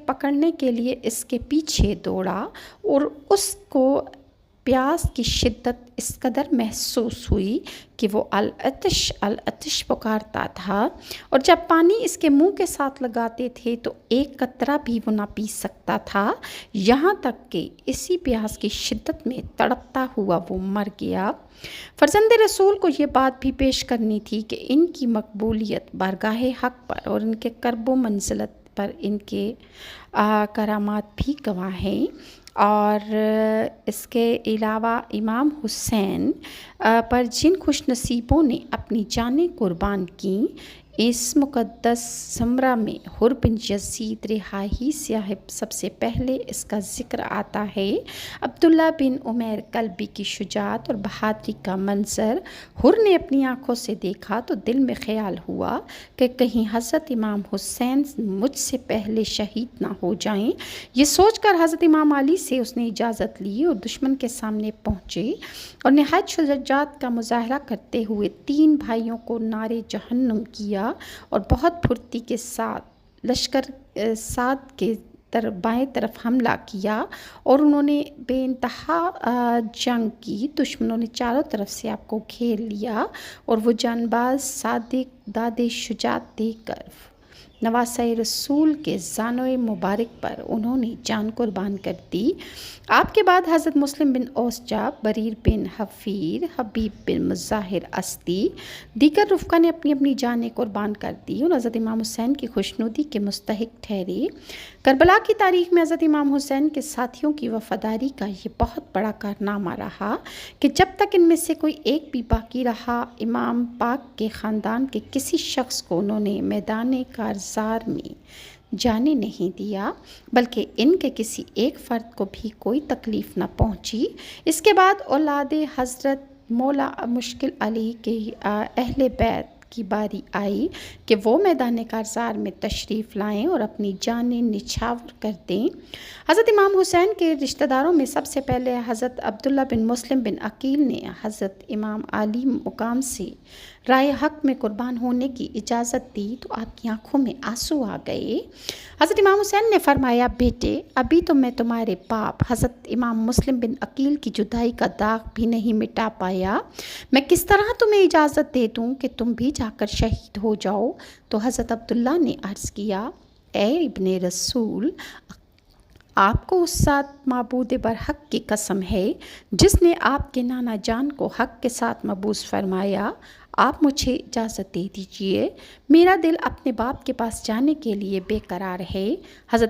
پکڑنے کے لیے اس کے پیچھے دوڑا اور اس کو پیاس کی شدت اس قدر محسوس ہوئی کہ وہ العطش العطش پکارتا تھا، اور جب پانی اس کے منہ کے ساتھ لگاتے تھے تو ایک قطرہ بھی وہ نہ پی سکتا تھا، یہاں تک کہ اسی پیاس کی شدت میں تڑپتا ہوا وہ مر گیا۔ فرزند رسول کو یہ بات بھی پیش کرنی تھی کہ ان کی مقبولیت بارگاہ حق پر اور ان کے قرب و منزلت پر ان کے کرامات بھی گواہ ہیں، اور اس کے علاوہ امام حسین پر جن خوش نصیبوں نے اپنی جانیں قربان کیں، اس مقدس زمرہ میں حر بن یزید رہائی سے سب سے پہلے اس کا ذکر آتا ہے۔ عبداللہ بن عمیر کلبی کی شجاعت اور بہادری کا منظر حر نے اپنی آنکھوں سے دیکھا تو دل میں خیال ہوا کہ کہیں حضرت امام حسین مجھ سے پہلے شہید نہ ہو جائیں۔ یہ سوچ کر حضرت امام علی سے اس نے اجازت لی اور دشمن کے سامنے پہنچے اور نہایت شجاعت کا مظاہرہ کرتے ہوئے 3 بھائیوں کو نارے جہنم کیا اور بہت پھرتی کے ساتھ لشکر سعد کے بائیں طرف حملہ کیا، اور انہوں نے بے انتہا جنگ کی۔ دشمنوں نے چاروں طرف سے آپ کو گھیر لیا اور وہ جان باز صادق داد شجاعت دے کر نواسہ رسول کے زانوِ مبارک پر انہوں نے جان قربان کر دی۔ آپ کے بعد حضرت مسلم بن اوسجع، بریر بن حفیر، حبیب بن مظاہر اسدی، دیگر رفقا نے اپنی اپنی جانیں قربان کر دی اور حضرت امام حسین کی خوشنودی کے مستحق ٹھہرے۔ کربلا کی تاریخ میں حضرت امام حسین کے ساتھیوں کی وفاداری کا یہ بہت بڑا کارنامہ رہا کہ جب تک ان میں سے کوئی ایک بھی باقی رہا، امام پاک کے خاندان کے کسی شخص کو انہوں نے میدان کارزار میں جانے نہیں دیا، بلکہ ان کے کسی ایک فرد کو بھی کوئی تکلیف نہ پہنچی۔ اس کے بعد اولاد حضرت مولا مشکل علی کے اہل بیت کی باری آئی کہ وہ میدان کارزار میں تشریف لائیں اور اپنی جانیں نچھاور کر دیں۔ حضرت امام حسین کے رشتہ داروں میں سب سے پہلے حضرت عبداللہ بن مسلم بن عقیل نے حضرت امام علی مقام سے رائے حق میں قربان ہونے کی اجازت دی تو آپ کی آنکھوں میں آنسو آ گئے۔ حضرت امام حسین نے فرمایا، بیٹے، ابھی تو میں تمہارے باپ حضرت امام مسلم بن عقیل کی جدائی کا داغ بھی نہیں مٹا پایا، میں کس طرح تمہیں اجازت دے دوں کہ تم بھی جا کر شہید ہو جاؤ؟ تو حضرت عبداللہ نے عرض کیا، اے ابن رسول، آپ کو اس ذات معبود برحق کی قسم ہے جس نے آپ کے نانا جان کو حق کے ساتھ مبعوث فرمایا، آپ مجھے اجازت دے دیجئے، میرا دل اپنے باپ کے پاس جانے کے لیے بے قرار ہے۔ حضرت